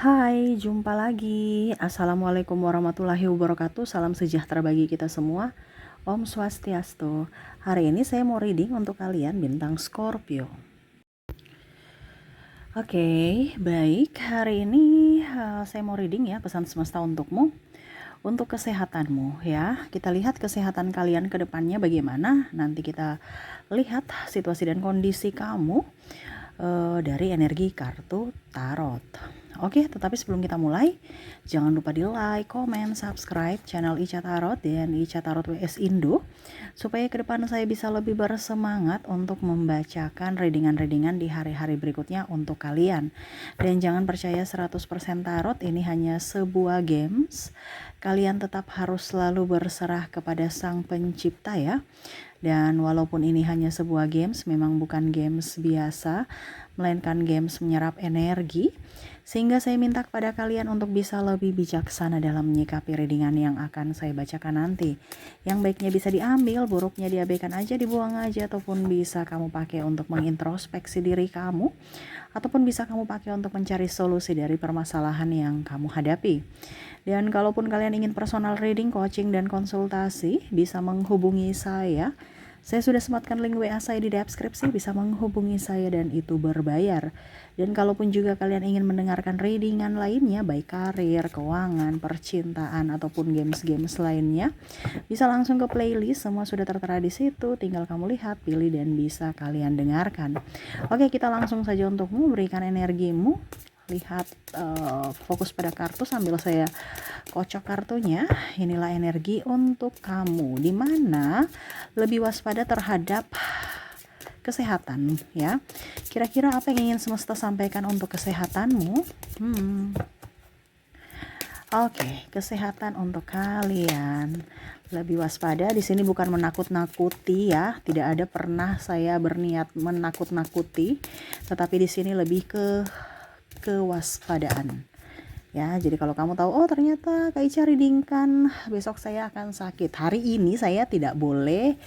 Hai, jumpa lagi. Assalamualaikum warahmatullahi wabarakatuh. Salam sejahtera bagi kita semua. Om Swastiastu. Hari ini saya mau reading untuk kalian bintang Scorpio. Oke, baik. Hari ini saya mau reading ya, pesan semesta untukmu. Untuk kesehatanmu ya, kita lihat kesehatan kalian ke depannya bagaimana. Nanti kita lihat situasi dan kondisi kamu dari energi kartu tarot. Oke, tetapi sebelum kita mulai, jangan lupa di like, komen, subscribe channel Ica Tarot dan Ica Tarot WS Indo, supaya ke depan saya bisa lebih bersemangat untuk membacakan readingan-readingan di hari-hari berikutnya untuk kalian. Dan jangan percaya 100% tarot ini hanya sebuah games. Kalian tetap harus selalu berserah kepada Sang Pencipta ya. Dan walaupun ini hanya sebuah games, memang bukan games biasa, melainkan games menyerap energi, sehingga saya minta kepada kalian untuk bisa lebih bijaksana dalam menyikapi readingan yang akan saya bacakan nanti. Yang baiknya bisa diambil, buruknya diabaikan aja, dibuang aja, ataupun bisa kamu pakai untuk mengintrospeksi diri kamu, ataupun bisa kamu pakai untuk mencari solusi dari permasalahan yang kamu hadapi. Dan kalaupun kalian ingin personal reading, coaching, dan konsultasi, bisa menghubungi saya. Saya sudah sematkan link WA saya di deskripsi, bisa menghubungi saya dan itu berbayar. Dan kalaupun juga kalian ingin mendengarkan readingan lainnya, baik karir, keuangan, percintaan, ataupun games-games lainnya, bisa langsung ke playlist, semua sudah tertera di situ, tinggal kamu lihat, pilih, dan bisa kalian dengarkan. Oke, kita langsung saja untukmu, berikan energimu. Lihat fokus pada kartu sambil saya kocok kartunya. Inilah energi untuk kamu, dimana lebih waspada terhadap kesehatan ya. Kira-kira apa yang ingin semesta sampaikan untuk kesehatanmu? Oke, kesehatan untuk kalian. Lebih waspada, di sini bukan menakut-nakuti ya. Tidak ada pernah saya berniat menakut-nakuti, tetapi di sini lebih ke kewaspadaan. Ya, jadi kalau kamu tahu, oh ternyata Kak Ica readingkan besok saya akan sakit. Hari ini saya tidak boleh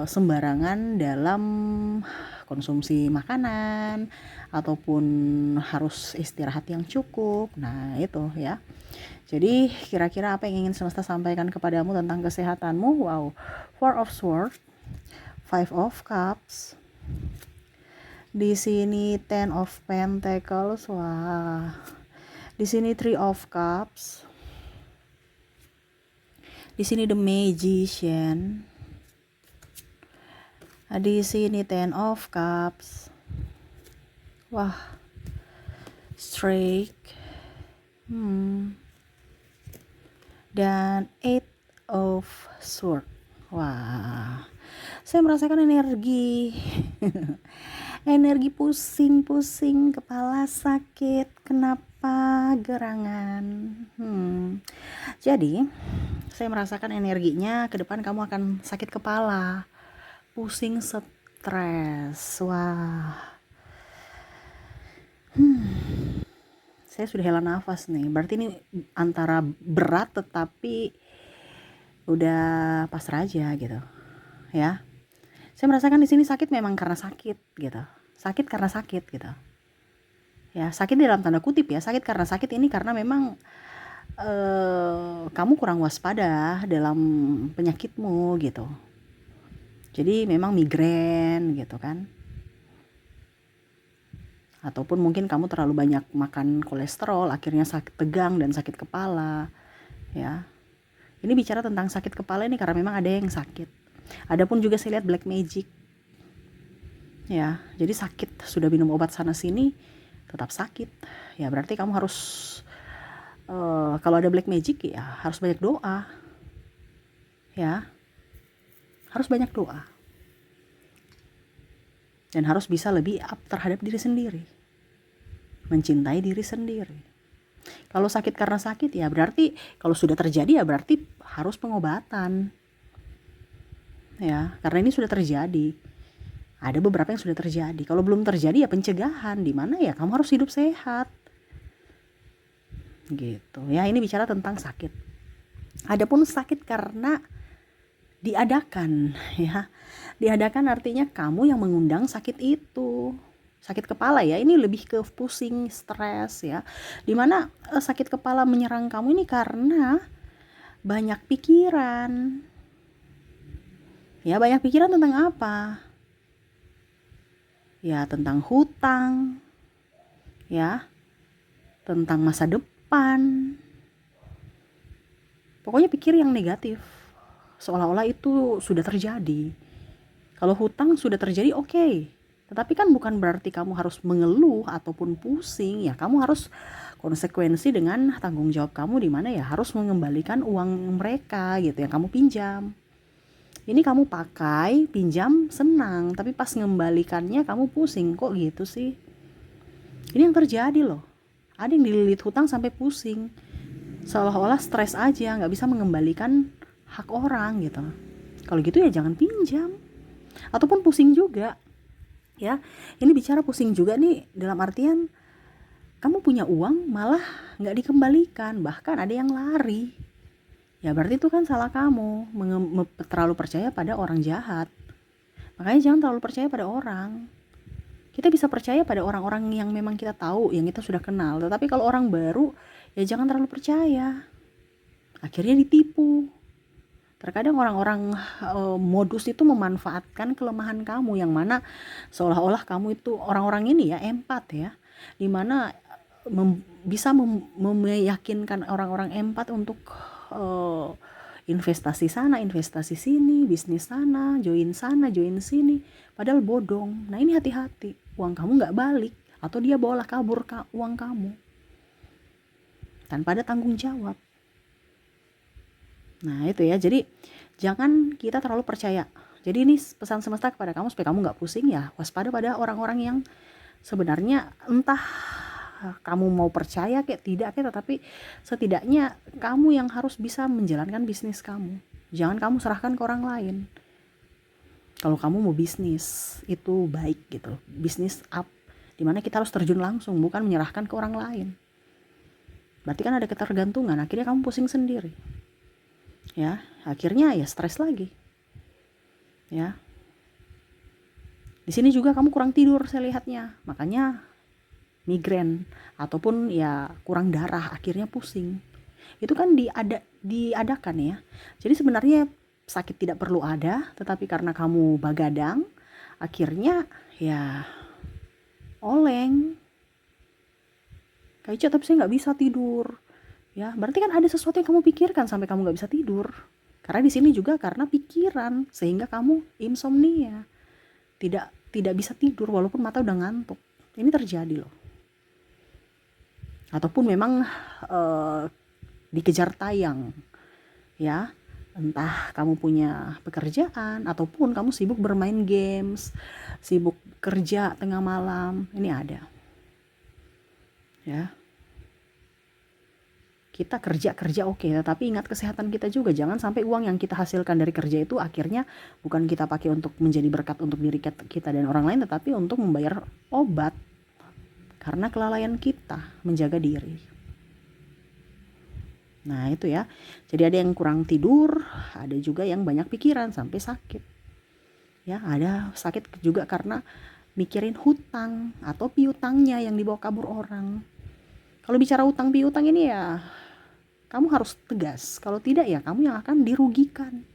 sembarangan dalam konsumsi makanan ataupun harus istirahat yang cukup. Nah, itu ya. Jadi kira-kira apa yang ingin semesta sampaikan kepadamu tentang kesehatanmu? Wow, Four of Swords, Five of Cups. Di sini Ten of Pentacles. Wah. Di sini Three of Cups. Di sini The Magician. Di sini Ten of Cups. Wah. Strike. Dan Eight of Swords. Wah. Saya merasakan energi. Energi pusing-pusing, kepala sakit, kenapa gerangan. Jadi, saya merasakan energinya ke depan kamu akan sakit kepala, pusing, stres. Wah. Saya sudah hela nafas nih. Berarti ini antara berat tetapi udah pasrah aja gitu. Ya. Saya merasakan di sini sakit memang karena sakit gitu. Sakit karena sakit gitu. Ya, sakit dalam tanda kutip ya. Sakit karena sakit ini karena memang kamu kurang waspada dalam penyakitmu gitu. Jadi memang migrain gitu kan. Ataupun mungkin kamu terlalu banyak makan kolesterol, akhirnya sakit tegang dan sakit kepala. Ya. Ini bicara tentang sakit kepala ini karena memang ada yang sakit. Adapun juga saya lihat black magic. Ya, jadi sakit, sudah minum obat sana sini tetap sakit. Ya, berarti kamu harus kalau ada black magic ya harus banyak doa. Ya. Harus banyak doa. Dan harus bisa lebih up terhadap diri sendiri. Mencintai diri sendiri. Kalau sakit karena sakit ya berarti kalau sudah terjadi ya berarti harus pengobatan. Ya, karena ini sudah terjadi. Ada beberapa yang sudah terjadi. Kalau belum terjadi ya pencegahan. Di mana ya kamu harus hidup sehat. Gitu. Ya, ini bicara tentang sakit. Adapun sakit karena diadakan ya. Diadakan artinya kamu yang mengundang sakit itu. Sakit kepala ya, ini lebih ke pusing, stres ya. Dimana sakit kepala menyerang kamu ini karena banyak pikiran. Ya, banyak pikiran tentang apa? Ya, tentang hutang, ya, tentang masa depan. Pokoknya pikir yang negatif. Seolah-olah itu sudah terjadi. Kalau hutang sudah terjadi, oke. Tetapi kan bukan berarti kamu harus mengeluh ataupun pusing. Ya, kamu harus konsekuensi dengan tanggung jawab kamu, di mana ya harus mengembalikan uang mereka gitu yang kamu pinjam. Ini kamu pakai, pinjam, senang, tapi pas ngembalikannya kamu pusing. Kok gitu sih? Ini yang terjadi loh. Ada yang dililit hutang sampai pusing. Seolah-olah stres aja, nggak bisa mengembalikan hak orang gitu. Kalau gitu ya jangan pinjam. Ataupun pusing juga. Ya, ini bicara pusing juga nih dalam artian kamu punya uang malah nggak dikembalikan, bahkan ada yang lari. Ya berarti itu kan salah kamu, terlalu percaya pada orang jahat. Makanya jangan terlalu percaya pada orang. Kita bisa percaya pada orang-orang yang memang kita tahu, yang kita sudah kenal. Tetapi kalau orang baru, ya jangan terlalu percaya. Akhirnya ditipu. Terkadang orang-orang modus itu memanfaatkan kelemahan kamu, yang mana seolah-olah kamu itu orang-orang ini ya empat ya, dimana bisa meyakinkan orang-orang empat untuk investasi sana, investasi sini, bisnis sana, join sini, padahal bodong. Nah ini hati-hati, uang kamu nggak balik atau dia bawa kabur uang kamu tanpa ada tanggung jawab. Nah itu ya, jadi jangan kita terlalu percaya. Jadi ini pesan semesta kepada kamu supaya kamu gak pusing ya. Waspada pada orang-orang yang sebenarnya entah kamu mau percaya kayak tidak kayak, tetapi setidaknya kamu yang harus bisa menjalankan bisnis kamu. Jangan kamu serahkan ke orang lain. Kalau kamu mau bisnis itu baik gitu, bisnis up, dimana kita harus terjun langsung, bukan menyerahkan ke orang lain. Berarti kan ada ketergantungan, akhirnya kamu pusing sendiri. Ya, akhirnya ya stres lagi. Ya. Di sini juga kamu kurang tidur saya lihatnya. Makanya migrain ataupun ya kurang darah, akhirnya pusing. Itu kan diadakan ya. Jadi sebenarnya sakit tidak perlu ada, tetapi karena kamu bagadang, akhirnya ya oleng. Kayak tapi saya nggak bisa tidur. Ya, berarti kan ada sesuatu yang kamu pikirkan sampai kamu gak bisa tidur. Karena di sini juga karena pikiran, sehingga kamu insomnia. Tidak bisa tidur walaupun mata udah ngantuk. Ini terjadi loh. Ataupun memang dikejar tayang. Ya, entah kamu punya pekerjaan ataupun kamu sibuk bermain games, sibuk kerja tengah malam. Ini ada. Ya. Kita kerja oke, tetapi ingat kesehatan kita juga. Jangan sampai uang yang kita hasilkan dari kerja itu akhirnya bukan kita pakai untuk menjadi berkat untuk diri kita dan orang lain, tetapi untuk membayar obat karena kelalaian kita menjaga diri. Nah itu ya, jadi ada yang kurang tidur, ada juga yang banyak pikiran sampai sakit. Ya, ada sakit juga karena mikirin hutang atau piutangnya yang dibawa kabur orang. Kalau bicara hutang piutang ini ya kamu harus tegas. Kalau tidak ya kamu yang akan dirugikan.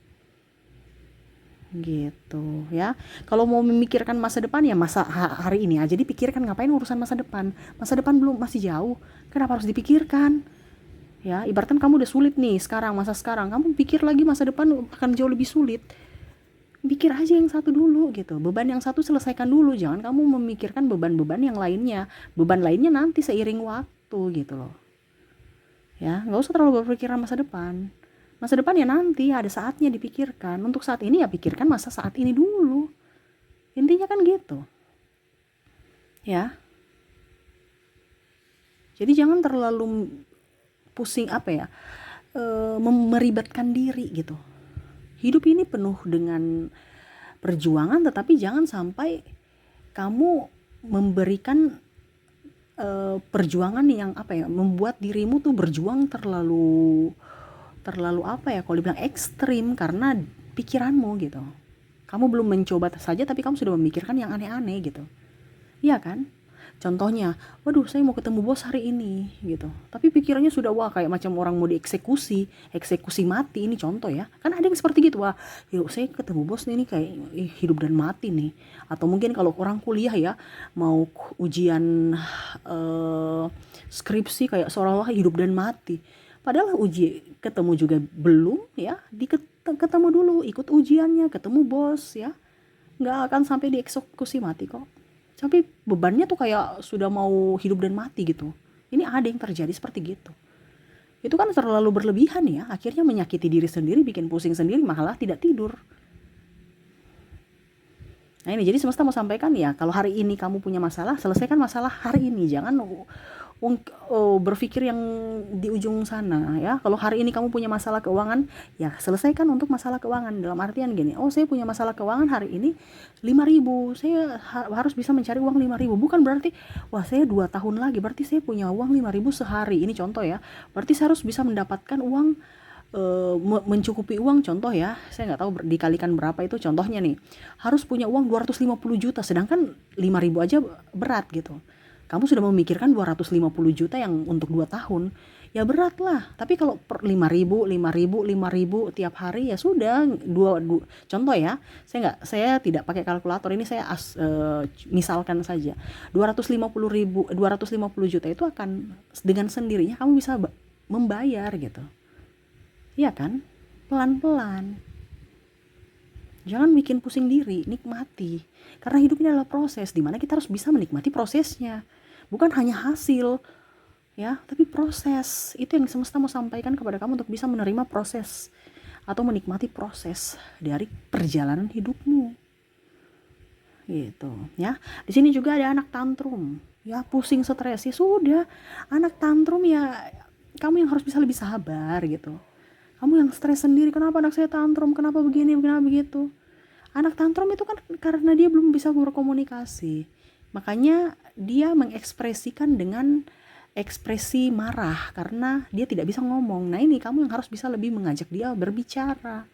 Gitu ya. Kalau mau memikirkan masa depan ya masa hari ini aja dipikirkan, ngapain urusan masa depan? Masa depan belum, masih jauh. Kenapa harus dipikirkan? Ya, ibaratkan kamu udah sulit nih sekarang, masa sekarang, kamu pikir lagi masa depan akan jauh lebih sulit. Pikir aja yang satu dulu gitu. Beban yang satu selesaikan dulu, jangan kamu memikirkan beban-beban yang lainnya. Beban lainnya nanti seiring waktu gitu loh. Ya, nggak usah terlalu berpikiran masa depan. Masa depan ya nanti ada saatnya dipikirkan. Untuk saat ini ya pikirkan masa saat ini dulu. Intinya kan gitu. Ya. Jadi jangan terlalu pusing meribetkan diri gitu. Hidup ini penuh dengan perjuangan, tetapi jangan sampai kamu memberikan perjuangan yang membuat dirimu tuh berjuang terlalu kalau dibilang ekstrim karena pikiranmu gitu. Kamu belum mencoba saja tapi kamu sudah memikirkan yang aneh-aneh gitu. Iya kan? Contohnya, waduh saya mau ketemu bos hari ini gitu. Tapi pikirannya sudah wah kayak macam orang mau dieksekusi, eksekusi mati ini contoh ya. Kan ada yang seperti gitu, wah yuk saya ketemu bos nih, ini kayak hidup dan mati nih. Atau mungkin kalau orang kuliah ya, mau ujian eh, skripsi kayak seolah-olah hidup dan mati. Padahal ketemu juga belum ya, ketemu dulu, ikut ujiannya, ketemu bos ya. Nggak akan sampai dieksekusi mati kok. Tapi bebannya tuh kayak sudah mau hidup dan mati gitu. Ini ada yang terjadi seperti gitu. Itu kan terlalu berlebihan ya, akhirnya menyakiti diri sendiri, bikin pusing sendiri, malah tidak tidur. Nah ini jadi semesta mau sampaikan ya, kalau hari ini kamu punya masalah, selesaikan masalah hari ini. Jangan berpikir yang di ujung sana ya. Kalau hari ini kamu punya masalah keuangan, ya selesaikan untuk masalah keuangan. Dalam artian gini, oh saya punya masalah keuangan hari ini 5.000, saya harus bisa mencari uang 5.000. Bukan berarti, wah saya 2 tahun lagi, berarti saya punya uang 5.000 sehari. Ini contoh ya, berarti saya harus bisa mendapatkan uang, mencukupi uang, contoh ya, saya nggak tahu dikalikan berapa itu, contohnya nih harus punya uang 250 juta, sedangkan 5.000 aja berat gitu. Kamu sudah memikirkan 250 juta yang untuk 2 tahun, ya berat lah. Tapi kalau per 5.000 tiap hari ya sudah, contoh ya, saya tidak pakai kalkulator ini, saya misalkan saja 250 juta itu akan dengan sendirinya kamu bisa membayar gitu. Iya kan? Pelan-pelan. Jangan bikin pusing diri, nikmati. Karena hidup ini adalah proses, dimana kita harus bisa menikmati prosesnya. Bukan hanya hasil, ya, tapi proses. Itu yang semesta mau sampaikan kepada kamu untuk bisa menerima proses atau menikmati proses dari perjalanan hidupmu. Gitu, ya. Di sini juga ada anak tantrum. Ya, pusing, stres, ya sudah. Anak tantrum ya kamu yang harus bisa lebih sabar gitu. Kamu yang stres sendiri, kenapa anak saya tantrum, kenapa begini, kenapa begitu. Anak tantrum itu kan karena dia belum bisa berkomunikasi, makanya dia mengekspresikan dengan ekspresi marah karena dia tidak bisa ngomong. Nah ini kamu yang harus bisa lebih mengajak dia berbicara.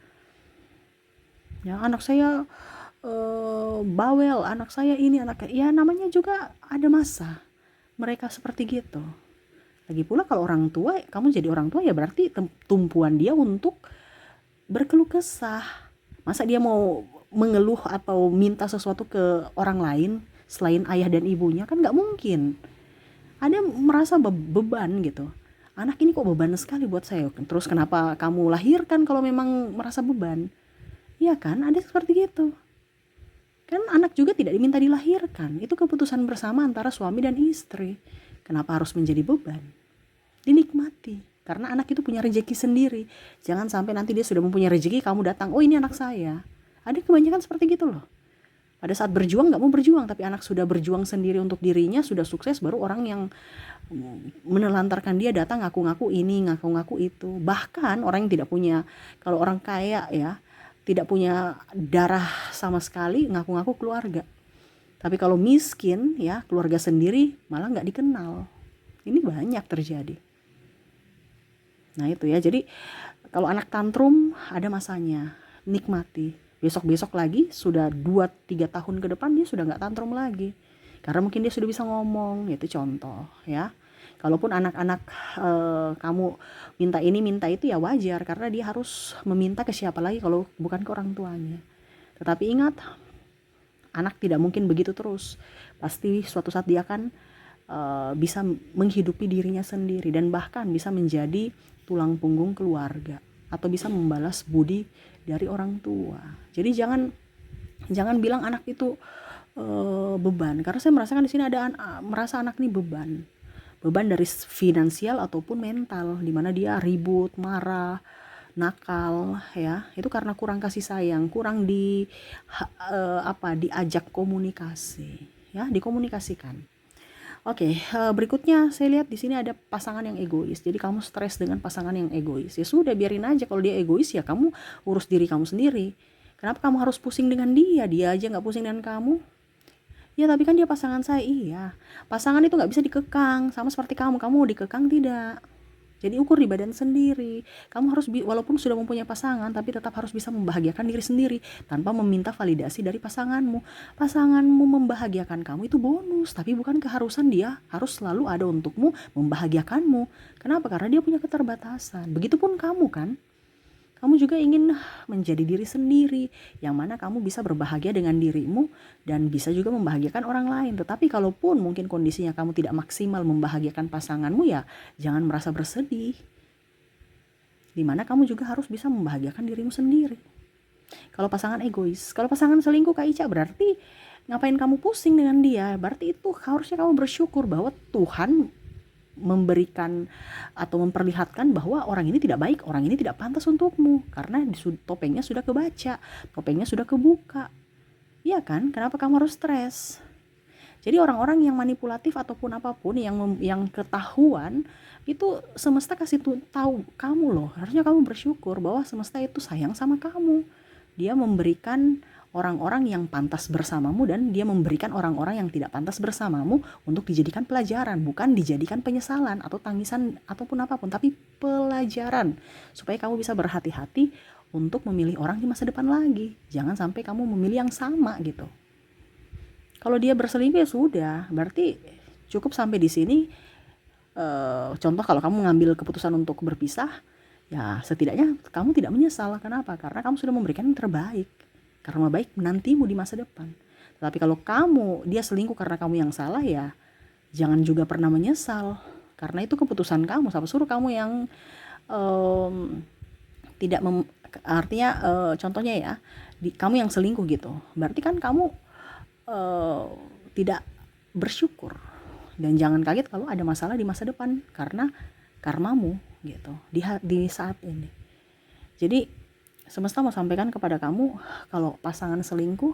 Ya, anak saya bawel, anak saya ini, ya namanya juga ada masa mereka seperti gitu. Lagi pula kalau orang tua, kamu jadi orang tua ya berarti tumpuan dia untuk berkeluh kesah. Masa dia mau mengeluh atau minta sesuatu ke orang lain selain ayah dan ibunya, kan nggak mungkin. Ada merasa beban gitu. Anak ini kok beban sekali buat saya. Terus kenapa kamu lahirkan kalau memang merasa beban? Iya kan, ada seperti gitu. Kan anak juga tidak diminta dilahirkan. Itu keputusan bersama antara suami dan istri. Kenapa harus menjadi beban? Dinikmati, karena anak itu punya rezeki sendiri. Jangan sampai nanti dia sudah mempunyai rezeki, kamu datang, oh ini anak saya. Ada kebanyakan seperti gitu loh. Pada saat berjuang nggak mau berjuang, tapi anak sudah berjuang sendiri untuk dirinya, sudah sukses, baru orang yang menelantarkan dia datang ngaku-ngaku ini, ngaku-ngaku itu. Bahkan orang yang tidak punya, kalau orang kaya ya, tidak punya darah sama sekali, ngaku-ngaku keluarga. Tapi kalau miskin ya, keluarga sendiri malah nggak dikenal. Ini banyak terjadi. Nah itu ya, jadi kalau anak tantrum ada masanya, nikmati. Besok-besok lagi sudah 2-3 tahun ke depan dia sudah gak tantrum lagi. Karena mungkin dia sudah bisa ngomong, itu contoh ya. Kalaupun anak-anak kamu minta ini minta itu ya wajar, karena dia harus meminta ke siapa lagi kalau bukan ke orang tuanya. Tetapi ingat, anak tidak mungkin begitu terus. Pasti suatu saat dia akan bisa menghidupi dirinya sendiri dan bahkan bisa menjadi tulang punggung keluarga atau bisa membalas budi dari orang tua. Jadi jangan bilang anak itu beban, karena saya merasakan di sini ada merasa anak ini beban dari finansial ataupun mental, di mana dia ribut, marah, nakal ya. Itu karena kurang kasih sayang, kurang diajak komunikasi ya, dikomunikasikan. Oke, berikutnya saya lihat di sini ada pasangan yang egois. Jadi kamu stres dengan pasangan yang egois. Ya sudah, biarin aja, kalau dia egois ya kamu urus diri kamu sendiri. Kenapa kamu harus pusing dengan dia? Dia aja nggak pusing dengan kamu. Ya tapi kan dia pasangan saya. Iya, pasangan itu nggak bisa dikekang. Sama seperti kamu mau dikekang tidak? Jadi ukur di badan sendiri. Kamu harus walaupun sudah mempunyai pasangan, tapi tetap harus bisa membahagiakan diri sendiri tanpa meminta validasi dari pasanganmu. Pasanganmu membahagiakan kamu itu bonus, tapi bukan keharusan dia harus selalu ada untukmu membahagiakanmu. Kenapa? Karena dia punya keterbatasan. Begitupun kamu kan. Kamu juga ingin menjadi diri sendiri, yang mana kamu bisa berbahagia dengan dirimu dan bisa juga membahagiakan orang lain. Tetapi kalaupun mungkin kondisinya kamu tidak maksimal membahagiakan pasanganmu, ya jangan merasa bersedih. Dimana kamu juga harus bisa membahagiakan dirimu sendiri. Kalau pasangan egois, kalau pasangan selingkuh Kak Ica, berarti ngapain kamu pusing dengan dia? Berarti itu harusnya kamu bersyukur bahwa Tuhan memberikan atau memperlihatkan bahwa orang ini tidak baik, orang ini tidak pantas untukmu, karena topengnya sudah kebaca, topengnya sudah kebuka. Iya kan? Kenapa kamu harus stres? Jadi orang-orang yang manipulatif ataupun apapun yang ketahuan itu semesta kasih tahu kamu loh. Harusnya kamu bersyukur bahwa semesta itu sayang sama kamu. Dia memberikan orang-orang yang pantas bersamamu dan dia memberikan orang-orang yang tidak pantas bersamamu untuk dijadikan pelajaran, bukan dijadikan penyesalan atau tangisan ataupun apapun, tapi pelajaran supaya kamu bisa berhati-hati untuk memilih orang di masa depan lagi. Jangan sampai kamu memilih yang sama gitu. Kalau dia berselingkuh ya sudah, berarti cukup sampai di sini. Contoh kalau kamu ngambil keputusan untuk berpisah, ya setidaknya kamu tidak menyesal. Kenapa? Karena kamu sudah memberikan yang terbaik. Karma baik menantimu di masa depan. Tapi kalau dia selingkuh karena kamu yang salah, ya jangan juga pernah menyesal. Karena itu keputusan kamu. Siapa suruh kamu yang tidak artinya contohnya ya, kamu yang selingkuh gitu. Berarti kan kamu tidak bersyukur. Dan jangan kaget kalau ada masalah di masa depan karena karmamu gitu di saat ini. Jadi semesta mau sampaikan kepada kamu, kalau pasangan selingkuh,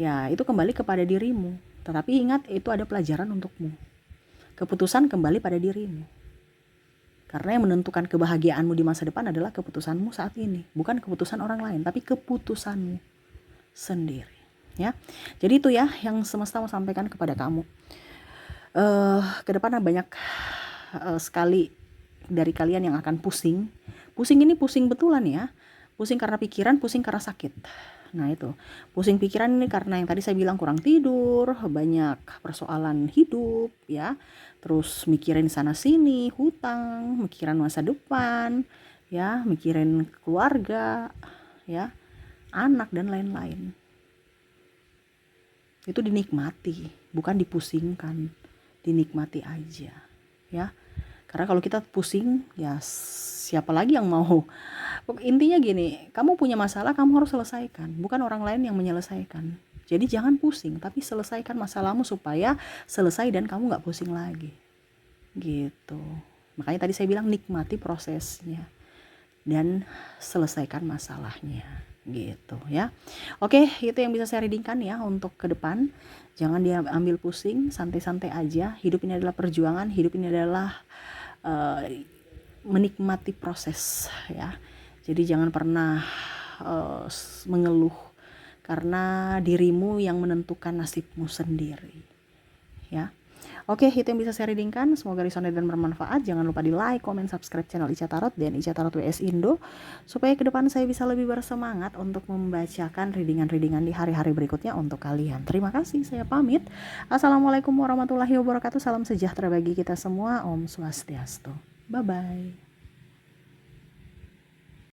ya itu kembali kepada dirimu. Tetapi ingat, itu ada pelajaran untukmu. Keputusan kembali pada dirimu. Karena yang menentukan kebahagiaanmu di masa depan adalah keputusanmu saat ini. Bukan keputusan orang lain, tapi keputusanmu sendiri. Ya, jadi itu ya yang semesta mau sampaikan kepada kamu. Kedepan banyak sekali dari kalian yang akan pusing. Pusing ini pusing betulan ya. Pusing karena pikiran, pusing karena sakit. Nah itu, pusing pikiran ini karena yang tadi saya bilang kurang tidur, banyak persoalan hidup ya. Terus mikirin sana sini, hutang, mikirin masa depan, ya, mikirin keluarga, ya, anak dan lain-lain. Itu dinikmati, bukan dipusingkan. Dinikmati aja, ya. Karena kalau kita pusing, ya siapa lagi yang mau? Intinya gini, kamu punya masalah, kamu harus selesaikan, bukan orang lain yang menyelesaikan. Jadi jangan pusing, tapi selesaikan masalahmu supaya selesai dan kamu gak pusing lagi. Gitu. Makanya tadi saya bilang nikmati prosesnya dan selesaikan masalahnya. Gitu ya. Oke, itu yang bisa saya readingkan ya untuk ke depan. Jangan diambil pusing, santai-santai aja. Hidup ini adalah perjuangan, hidup ini adalah menikmati proses ya. Jadi jangan pernah mengeluh, karena dirimu yang menentukan nasibmu sendiri ya. Oke, itu yang bisa saya readingkan. Semoga resonate dan bermanfaat. Jangan lupa di like, comment, subscribe channel Ica Tarot dan Ica Tarot WS Indo, supaya ke depan saya bisa lebih bersemangat untuk membacakan readingan-readingan di hari-hari berikutnya untuk kalian. Terima kasih, saya pamit. Assalamualaikum warahmatullahi wabarakatuh. Salam sejahtera bagi kita semua. Om Swastiastu. Bye-bye.